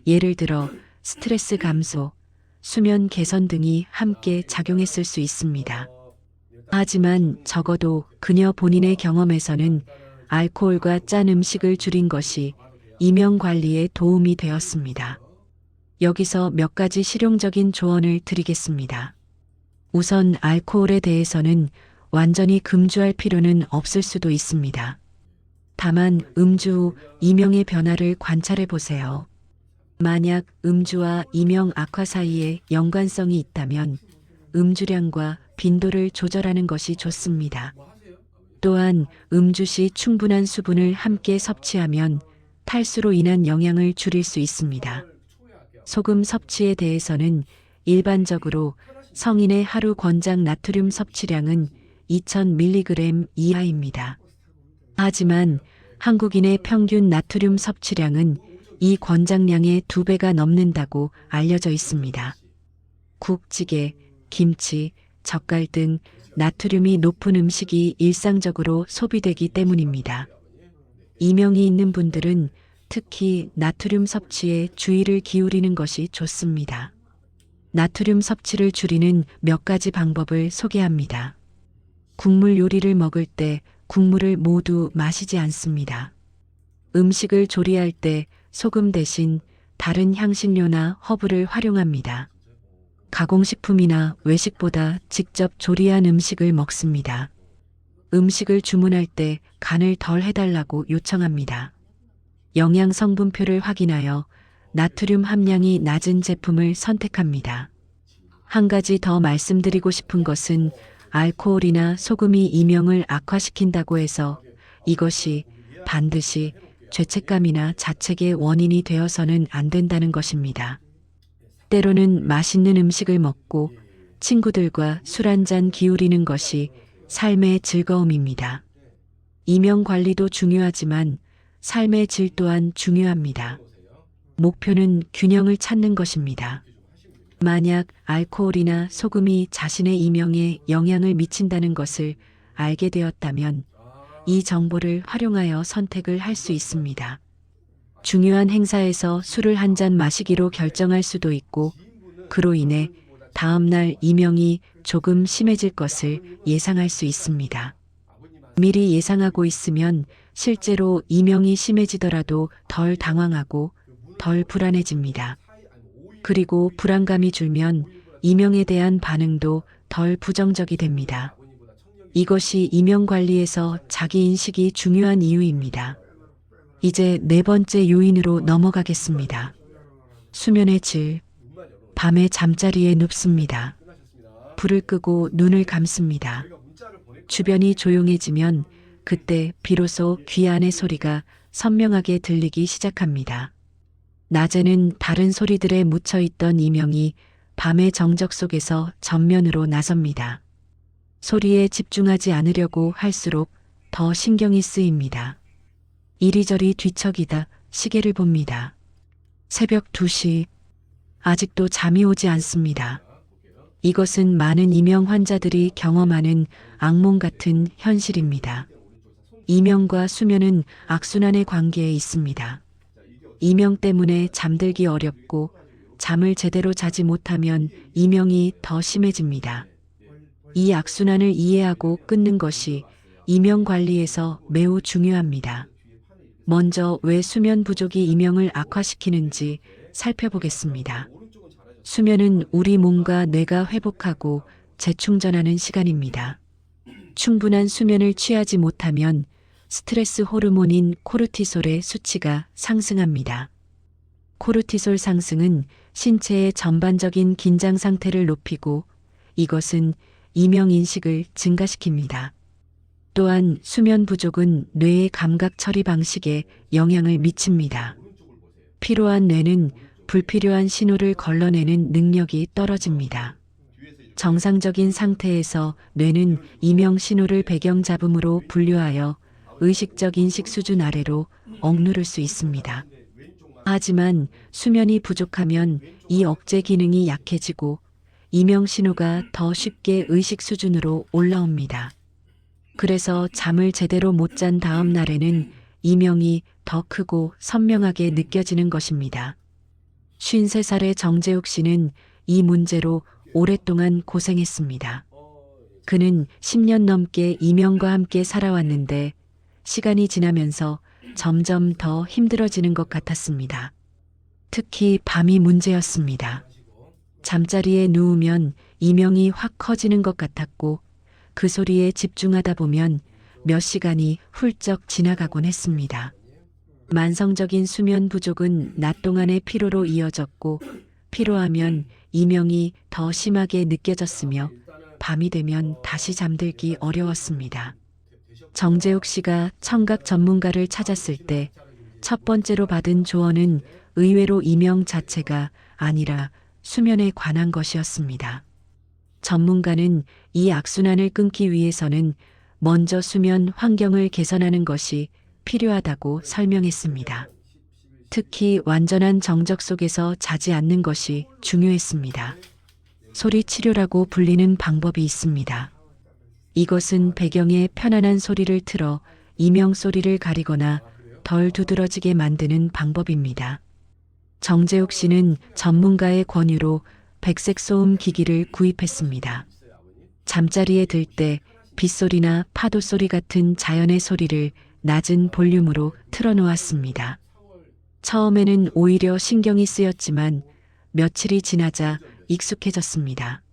예를 들어 스트레스 감소, 수면 개선 등이 함께 작용했을 수 있습니다. 하지만 적어도 그녀 본인의 경험에서는 알코올과 짠 음식을 줄인 것이 이명 관리에 도움이 되었습니다. 여기서 몇 가지 실용적인 조언을 드리겠습니다. 우선 알코올에 대해서는 완전히 금주할 필요는 없을 수도 있습니다. 다만 음주 후 이명의 변화를 관찰해 보세요. 만약 음주와 이명 악화 사이에 연관성이 있다면 음주량과 빈도를 조절하는 것이 좋습니다. 또한 음주 시 충분한 수분을 함께 섭취하면 탈수로 인한 영향을 줄일 수 있습니다. 소금 섭취에 대해서는 일반적으로 성인의 하루 권장 나트륨 섭취량은 2000mg 이하입니다. 하지만 한국인의 평균 나트륨 섭취량은 이 권장량의 2배가 넘는다고 알려져 있습니다. 국, 찌개, 김치, 젓갈 등 나트륨이 높은 음식이 일상적으로 소비되기 때문입니다. 이명이 있는 분들은 특히 나트륨 섭취에 주의를 기울이는 것이 좋습니다. 나트륨 섭취를 줄이는 몇 가지 방법을 소개합니다. 국물 요리를 먹을 때 국물을 모두 마시지 않습니다. 음식을 조리할 때 소금 대신 다른 향신료나 허브를 활용합니다. 가공식품이나 외식보다 직접 조리한 음식을 먹습니다. 음식을 주문할 때 간을 덜 해달라고 요청합니다. 영양 성분표를 확인하여 나트륨 함량이 낮은 제품을 선택합니다. 한 가지 더 말씀드리고 싶은 것은 알코올이나 소금이 이명을 악화시킨다고 해서 이것이 반드시 죄책감이나 자책의 원인이 되어서는 안 된다는 것입니다. 때로는 맛있는 음식을 먹고 친구들과 술 한잔 기울이는 것이 삶의 즐거움입니다. 이명 관리도 중요하지만 삶의 질 또한 중요합니다. 목표는 균형을 찾는 것입니다. 만약 알코올이나 소금이 자신의 이명에 영향을 미친다는 것을 알게 되었다면 이 정보를 활용하여 선택을 할 수 있습니다. 중요한 행사에서 술을 한 잔 마시기로 결정할 수도 있고 그로 인해 다음 날 이명이 조금 심해질 것을 예상할 수 있습니다. 미리 예상하고 있으면 실제로 이명이 심해지더라도 덜 당황하고 덜 불안해집니다. 그리고 불안감이 줄면 이명에 대한 반응도 덜 부정적이 됩니다. 이것이 이명 관리에서 자기 인식이 중요한 이유입니다. 이제 네 번째 요인으로 넘어가겠습니다. 수면의 질. 밤에 잠자리에 눕습니다. 불을 끄고 눈을 감습니다. 주변이 조용해지면 그때 비로소 귀 안의 소리가 선명하게 들리기 시작합니다. 낮에는 다른 소리들에 묻혀있던 이명이 밤의 정적 속에서 전면으로 나섭니다. 소리에 집중하지 않으려고 할수록 더 신경이 쓰입니다. 이리저리 뒤척이다 시계를 봅니다. 새벽 2시. 아직도 잠이 오지 않습니다. 이것은 많은 이명 환자들이 경험하는 악몽 같은 현실입니다. 이명과 수면은 악순환의 관계에 있습니다. 이명 때문에 잠들기 어렵고 잠을 제대로 자지 못하면 이명이 더 심해집니다. 이 악순환을 이해하고 끊는 것이 이명 관리에서 매우 중요합니다. 먼저 왜 수면 부족이 이명을 악화시키는지 살펴보겠습니다. 수면은 우리 몸과 뇌가 회복하고 재충전하는 시간입니다. 충분한 수면을 취하지 못하면 스트레스 호르몬인 코르티솔의 수치가 상승합니다. 코르티솔 상승은 신체의 전반적인 긴장 상태를 높이고 이것은 이명 인식을 증가시킵니다. 또한 수면 부족은 뇌의 감각 처리 방식에 영향을 미칩니다. 피로한 뇌는 불필요한 신호를 걸러내는 능력이 떨어집니다. 정상적인 상태에서 뇌는 이명 신호를 배경 잡음으로 분류하여 의식적 인식 수준 아래로 억누를 수 있습니다. 하지만 수면이 부족하면 이 억제 기능이 약해지고 이명 신호가 더 쉽게 의식 수준으로 올라옵니다. 그래서 잠을 제대로 못 잔 다음 날에는 이명이 더 크고 선명하게 느껴지는 것입니다. 53살의 정재욱 씨는 이 문제로 오랫동안 고생했습니다. 그는 10년 넘게 이명과 함께 살아왔는데 시간이 지나면서 점점 더 힘들어지는 것 같았습니다. 특히 밤이 문제였습니다. 잠자리에 누우면 이명이 확 커지는 것 같았고 그 소리에 집중하다 보면 몇 시간이 훌쩍 지나가곤 했습니다. 만성적인 수면 부족은 낮 동안의 피로로 이어졌고 피로하면 이명이 더 심하게 느껴졌으며 밤이 되면 다시 잠들기 어려웠습니다. 정재욱 씨가 청각 전문가를 찾았을 때 첫 번째로 받은 조언은 의외로 이명 자체가 아니라 수면에 관한 것이었습니다. 전문가는 이 악순환을 끊기 위해서는 먼저 수면 환경을 개선하는 것이 필요하다고 설명했습니다. 특히 완전한 정적 속에서 자지 않는 것이 중요했습니다. 소리 치료라고 불리는 방법이 있습니다. 이것은 배경에 편안한 소리를 틀어 이명 소리를 가리거나 덜 두드러지게 만드는 방법입니다. 정재욱 씨는 전문가의 권유로 백색 소음 기기를 구입했습니다. 잠자리에 들 때 빗소리나 파도 소리 같은 자연의 소리를 낮은 볼륨으로 틀어놓았습니다. 처음에는 오히려 신경이 쓰였지만 며칠이 지나자 익숙해졌습니다.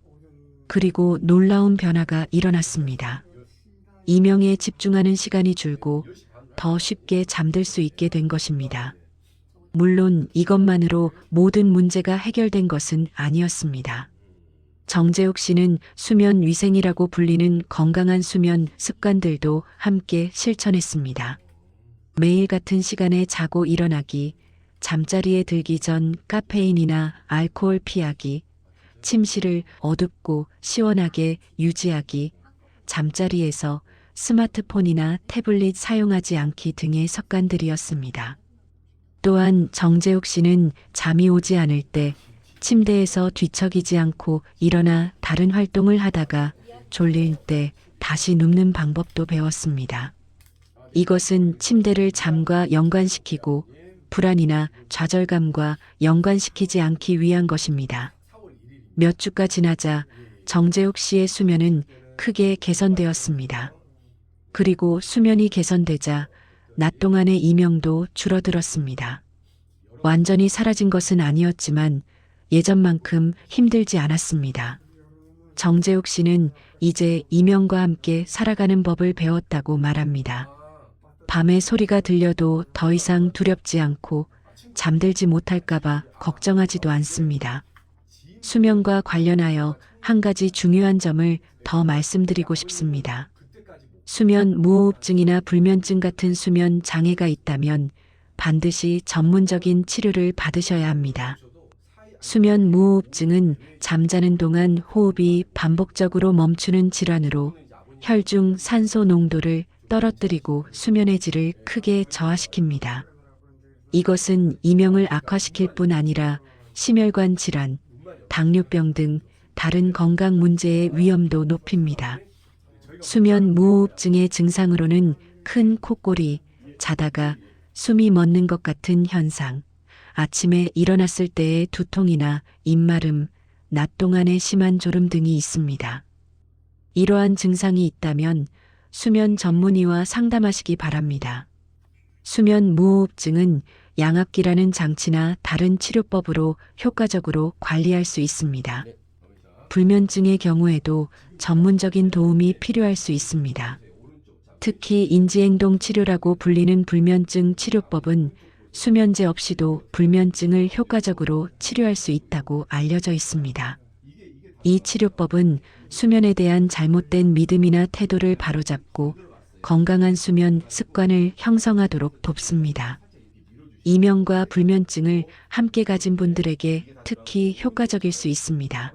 그리고 놀라운 변화가 일어났습니다. 이명에 집중하는 시간이 줄고 더 쉽게 잠들 수 있게 된 것입니다. 물론 이것만으로 모든 문제가 해결된 것은 아니었습니다. 정재욱 씨는 수면 위생이라고 불리는 건강한 수면 습관들도 함께 실천했습니다. 매일 같은 시간에 자고 일어나기, 잠자리에 들기 전 카페인이나 알코올 피하기, 침실을 어둡고 시원하게 유지하기, 잠자리에서 스마트폰이나 태블릿 사용하지 않기 등의 습관들이었습니다. 또한 정재욱 씨는 잠이 오지 않을 때 침대에서 뒤척이지 않고 일어나 다른 활동을 하다가 졸릴 때 다시 눕는 방법도 배웠습니다. 이것은 침대를 잠과 연관시키고 불안이나 좌절감과 연관시키지 않기 위한 것입니다. 몇 주가 지나자 정재욱 씨의 수면은 크게 개선되었습니다. 그리고 수면이 개선되자 낮 동안의 이명도 줄어들었습니다. 완전히 사라진 것은 아니었지만 예전만큼 힘들지 않았습니다. 정재욱 씨는 이제 이명과 함께 살아가는 법을 배웠다고 말합니다. 밤에 소리가 들려도 더 이상 두렵지 않고 잠들지 못할까봐 걱정하지도 않습니다. 수면과 관련하여 한 가지 중요한 점을 더 말씀드리고 싶습니다. 수면 무호흡증이나 불면증 같은 수면 장애가 있다면 반드시 전문적인 치료를 받으셔야 합니다. 수면 무호흡증은 잠자는 동안 호흡이 반복적으로 멈추는 질환으로 혈중 산소 농도를 떨어뜨리고 수면의 질을 크게 저하시킵니다. 이것은 이명을 악화시킬 뿐 아니라 심혈관 질환, 당뇨병 등 다른 건강 문제의 위험도 높입니다. 수면 무호흡증의 증상으로는 큰 콧골이, 자다가 숨이 멎는 것 같은 현상, 아침에 일어났을 때의 두통이나 입마름, 낮 동안의 심한 졸음 등이 있습니다. 이러한 증상이 있다면 수면 전문의와 상담하시기 바랍니다. 수면 무호흡증은 양압기라는 장치나 다른 치료법으로 효과적으로 관리할 수 있습니다. 불면증의 경우에도 전문적인 도움이 필요할 수 있습니다. 특히 인지행동 치료라고 불리는 불면증 치료법은 수면제 없이도 불면증을 효과적으로 치료할 수 있다고 알려져 있습니다. 이 치료법은 수면에 대한 잘못된 믿음이나 태도를 바로잡고 건강한 수면 습관을 형성하도록 돕습니다. 이명과 불면증을 함께 가진 분들에게 특히 효과적일 수 있습니다.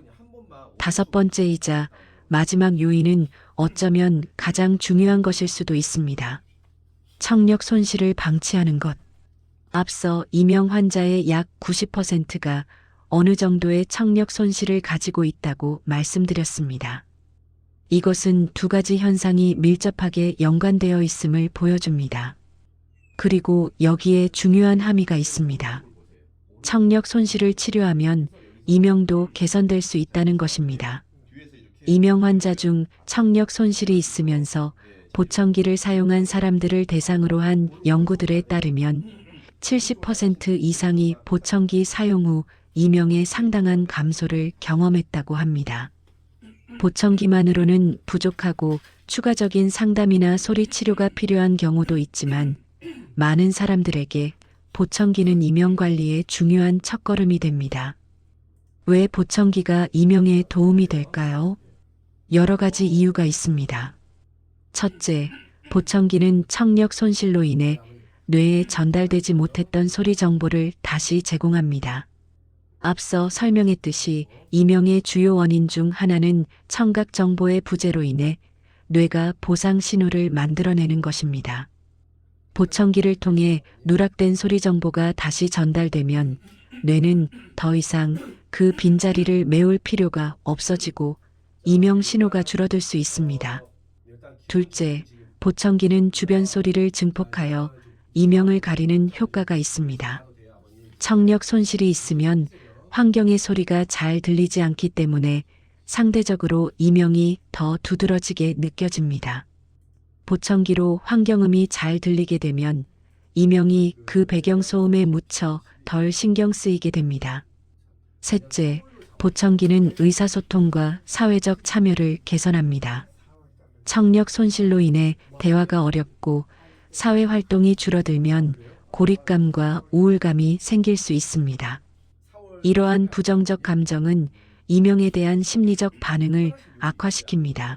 다섯 번째이자 마지막 요인은 어쩌면 가장 중요한 것일 수도 있습니다. 청력 손실을 방치하는 것. 앞서 이명 환자의 약 90%가 어느 정도의 청력 손실을 가지고 있다고 말씀드렸습니다. 이것은 두 가지 현상이 밀접하게 연관되어 있음을 보여줍니다. 그리고 여기에 중요한 함의가 있습니다. 청력 손실을 치료하면 이명도 개선될 수 있다는 것입니다. 이명 환자 중 청력 손실이 있으면서 보청기를 사용한 사람들을 대상으로 한 연구들에 따르면 70% 이상이 보청기 사용 후 이명의 상당한 감소를 경험했다고 합니다. 보청기만으로는 부족하고 추가적인 상담이나 소리 치료가 필요한 경우도 있지만 많은 사람들에게 보청기는 이명 관리의 중요한 첫걸음이 됩니다. 왜 보청기가 이명에 도움이 될까요? 여러 가지 이유가 있습니다. 첫째, 보청기는 청력 손실로 인해 뇌에 전달되지 못했던 소리 정보를 다시 제공합니다. 앞서 설명했듯이 이명의 주요 원인 중 하나는 청각 정보의 부재로 인해 뇌가 보상 신호를 만들어내는 것입니다. 보청기를 통해 누락된 소리 정보가 다시 전달되면 뇌는 더 이상 그 빈자리를 메울 필요가 없어지고 이명 신호가 줄어들 수 있습니다. 둘째, 보청기는 주변 소리를 증폭하여 이명을 가리는 효과가 있습니다. 청력 손실이 있으면 환경의 소리가 잘 들리지 않기 때문에 상대적으로 이명이 더 두드러지게 느껴집니다. 보청기로 환경음이 잘 들리게 되면 이명이 그 배경소음에 묻혀 덜 신경 쓰이게 됩니다. 셋째, 보청기는 의사소통과 사회적 참여를 개선합니다. 청력 손실로 인해 대화가 어렵고 사회 활동이 줄어들면 고립감과 우울감이 생길 수 있습니다. 이러한 부정적 감정은 이명에 대한 심리적 반응을 악화시킵니다.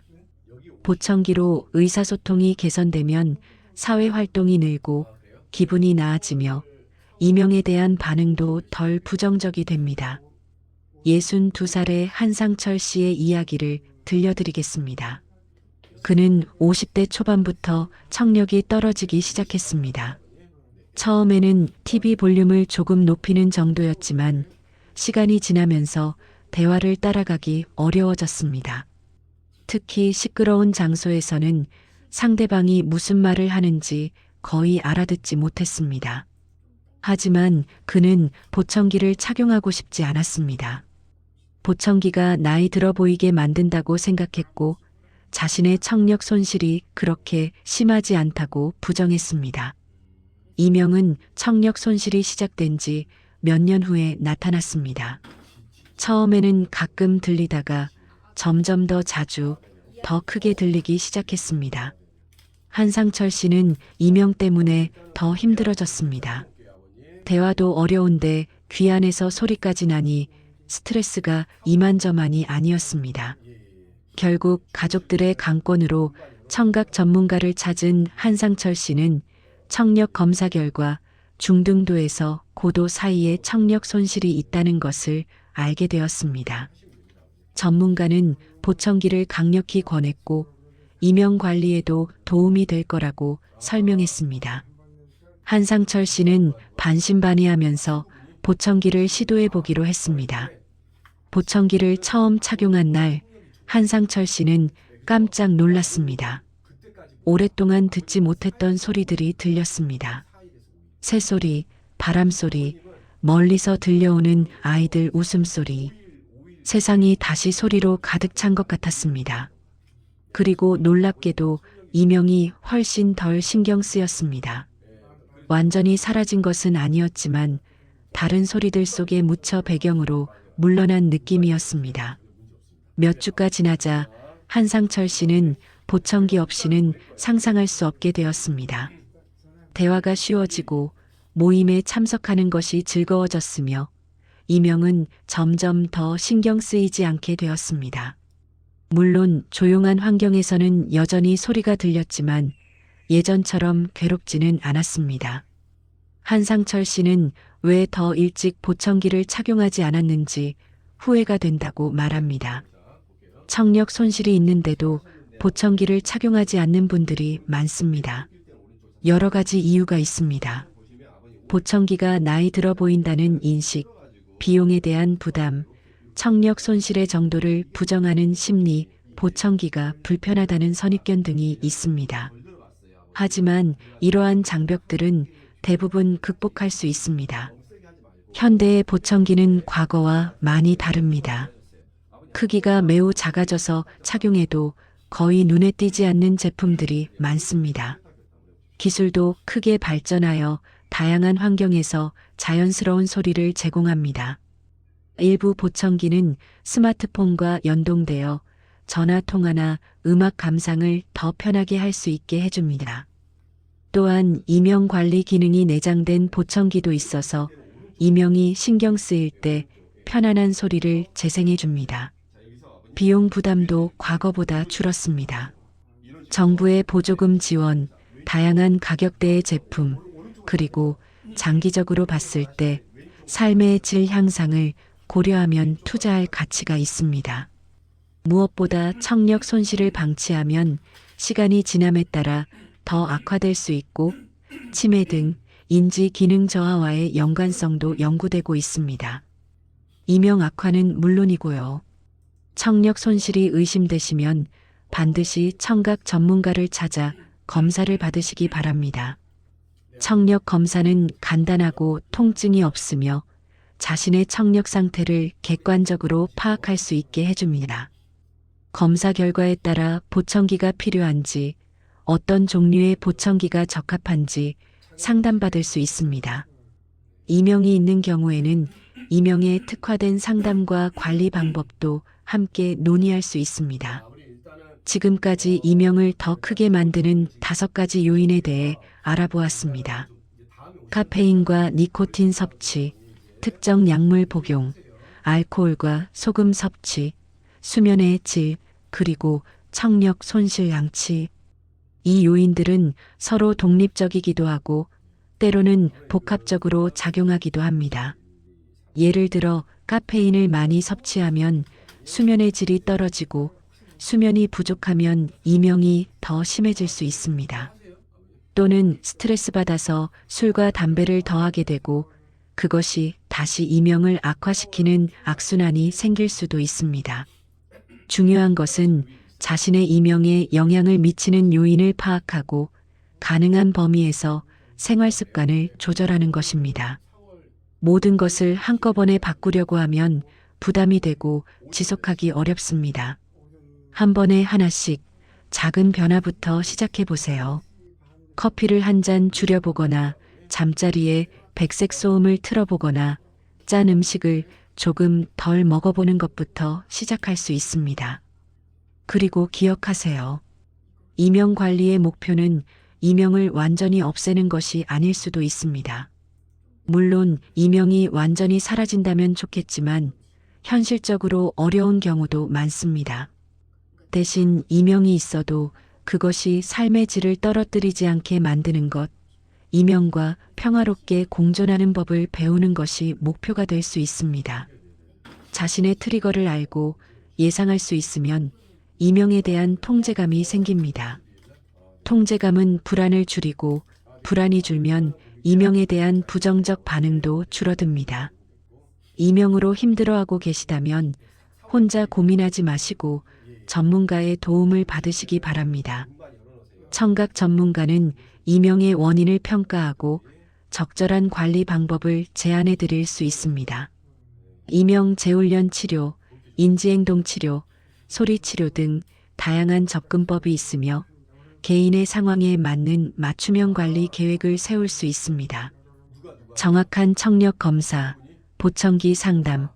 보청기로 의사소통이 개선되면 사회 활동이 늘고 기분이 나아지며 이명에 대한 반응도 덜 부정적이 됩니다. 62살의 한상철 씨의 이야기를 들려드리겠습니다. 그는 50대 초반부터 청력이 떨어지기 시작했습니다. 처음에는 TV 볼륨을 조금 높이는 정도였지만 시간이 지나면서 대화를 따라가기 어려워졌습니다. 특히 시끄러운 장소에서는 상대방이 무슨 말을 하는지 거의 알아듣지 못했습니다. 하지만 그는 보청기를 착용하고 싶지 않았습니다. 보청기가 나이 들어 보이게 만든다고 생각했고 자신의 청력 손실이 그렇게 심하지 않다고 부정했습니다. 이명은 청력 손실이 시작된 지 몇 년 후에 나타났습니다. 처음에는 가끔 들리다가 점점 더 자주, 더 크게 들리기 시작했습니다. 한상철 씨는 이명 때문에 더 힘들어졌습니다. 대화도 어려운데 귀 안에서 소리까지 나니 스트레스가 이만저만이 아니었습니다. 결국 가족들의 강권으로 청각 전문가를 찾은 한상철 씨는 청력 검사 결과 중등도에서 고도 사이에 청력 손실이 있다는 것을 알게 되었습니다. 전문가는 보청기를 강력히 권했고 이명 관리에도 도움이 될 거라고 설명했습니다. 한상철 씨는 반신반의하면서 보청기를 시도해 보기로 했습니다. 보청기를 처음 착용한 날 한상철 씨는 깜짝 놀랐습니다. 오랫동안 듣지 못했던 소리들이 들렸습니다. 새소리, 바람소리, 멀리서 들려오는 아이들 웃음소리. 세상이 다시 소리로 가득 찬 것 같았습니다. 그리고 놀랍게도 이명이 훨씬 덜 신경 쓰였습니다. 완전히 사라진 것은 아니었지만 다른 소리들 속에 묻혀 배경으로 물러난 느낌이었습니다. 몇 주가 지나자 한상철 씨는 보청기 없이는 상상할 수 없게 되었습니다. 대화가 쉬워지고 모임에 참석하는 것이 즐거워졌으며 이명은 점점 더 신경 쓰이지 않게 되었습니다. 물론 조용한 환경에서는 여전히 소리가 들렸지만 예전처럼 괴롭지는 않았습니다. 한상철 씨는 왜 더 일찍 보청기를 착용하지 않았는지 후회가 된다고 말합니다. 청력 손실이 있는데도 보청기를 착용하지 않는 분들이 많습니다. 여러 가지 이유가 있습니다. 보청기가 나이 들어 보인다는 인식, 비용에 대한 부담, 청력 손실의 정도를 부정하는 심리, 보청기가 불편하다는 선입견 등이 있습니다. 하지만 이러한 장벽들은 대부분 극복할 수 있습니다. 현대의 보청기는 과거와 많이 다릅니다. 크기가 매우 작아져서 착용해도 거의 눈에 띄지 않는 제품들이 많습니다. 기술도 크게 발전하여 다양한 환경에서 자연스러운 소리를 제공합니다. 일부 보청기는 스마트폰과 연동되어 전화 통화나 음악 감상을 더 편하게 할 수 있게 해줍니다. 또한 이명 관리 기능이 내장된 보청기도 있어서 이명이 신경 쓰일 때 편안한 소리를 재생해 줍니다. 비용 부담도 과거보다 줄었습니다. 정부의 보조금 지원, 다양한 가격대의 제품, 그리고 장기적으로 봤을 때 삶의 질 향상을 고려하면 투자할 가치가 있습니다. 무엇보다 청력 손실을 방치하면 시간이 지남에 따라 더 악화될 수 있고 치매 등 인지 기능 저하와의 연관성도 연구되고 있습니다. 이명 악화는 물론이고요. 청력 손실이 의심되시면 반드시 청각 전문가를 찾아 검사를 받으시기 바랍니다. 청력 검사는 간단하고 통증이 없으며 자신의 청력 상태를 객관적으로 파악할 수 있게 해줍니다. 검사 결과에 따라 보청기가 필요한지, 어떤 종류의 보청기가 적합한지 상담받을 수 있습니다. 이명이 있는 경우에는 이명에 특화된 상담과 관리 방법도 함께 논의할 수 있습니다. 지금까지 이명을 더 크게 만드는 5가지 요인에 대해 알아보았습니다. 카페인과 니코틴 섭취, 특정 약물 복용, 알코올과 소금 섭취, 수면의 질, 그리고 청력 손실 양치. 이 요인들은 서로 독립적이기도 하고 때로는 복합적으로 작용하기도 합니다. 예를 들어 카페인을 많이 섭취하면 수면의 질이 떨어지고 수면이 부족하면 이명이 더 심해질 수 있습니다. 또는 스트레스 받아서 술과 담배를 더하게 되고 그것이 다시 이명을 악화시키는 악순환이 생길 수도 있습니다. 중요한 것은 자신의 이명에 영향을 미치는 요인을 파악하고 가능한 범위에서 생활 습관을 조절하는 것입니다. 모든 것을 한꺼번에 바꾸려고 하면 부담이 되고 지속하기 어렵습니다. 한 번에 하나씩 작은 변화부터 시작해 보세요. 커피를 한 잔 줄여보거나 잠자리에 백색 소음을 틀어보거나 짠 음식을 조금 덜 먹어보는 것부터 시작할 수 있습니다. 그리고 기억하세요. 이명 관리의 목표는 이명을 완전히 없애는 것이 아닐 수도 있습니다. 물론 이명이 완전히 사라진다면 좋겠지만 현실적으로 어려운 경우도 많습니다. 대신 이명이 있어도 그것이 삶의 질을 떨어뜨리지 않게 만드는 것, 이명과 평화롭게 공존하는 법을 배우는 것이 목표가 될 수 있습니다. 자신의 트리거를 알고 예상할 수 있으면 이명에 대한 통제감이 생깁니다. 통제감은 불안을 줄이고 불안이 줄면 이명에 대한 부정적 반응도 줄어듭니다. 이명으로 힘들어하고 계시다면 혼자 고민하지 마시고 전문가의 도움을 받으시기 바랍니다. 청각 전문가는 이명의 원인을 평가하고 적절한 관리 방법을 제안해 드릴 수 있습니다. 이명 재훈련 치료, 인지행동 치료, 소리 치료 등 다양한 접근법이 있으며 개인의 상황에 맞는 맞춤형 관리 계획을 세울 수 있습니다. 정확한 청력 검사, 보청기 상담,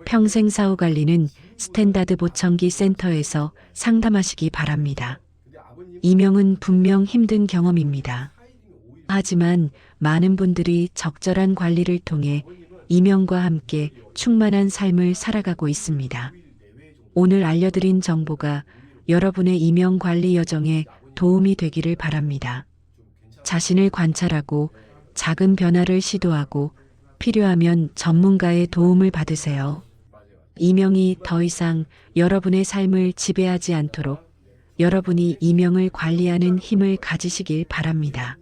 평생 사후 관리는 스탠다드 보청기 센터에서 상담하시기 바랍니다. 이명은 분명 힘든 경험입니다. 하지만 많은 분들이 적절한 관리를 통해 이명과 함께 충만한 삶을 살아가고 있습니다. 오늘 알려드린 정보가 여러분의 이명 관리 여정에 도움이 되기를 바랍니다. 자신을 관찰하고 작은 변화를 시도하고 필요하면 전문가의 도움을 받으세요. 이명이 더 이상 여러분의 삶을 지배하지 않도록 여러분이 이명을 관리하는 힘을 가지시길 바랍니다.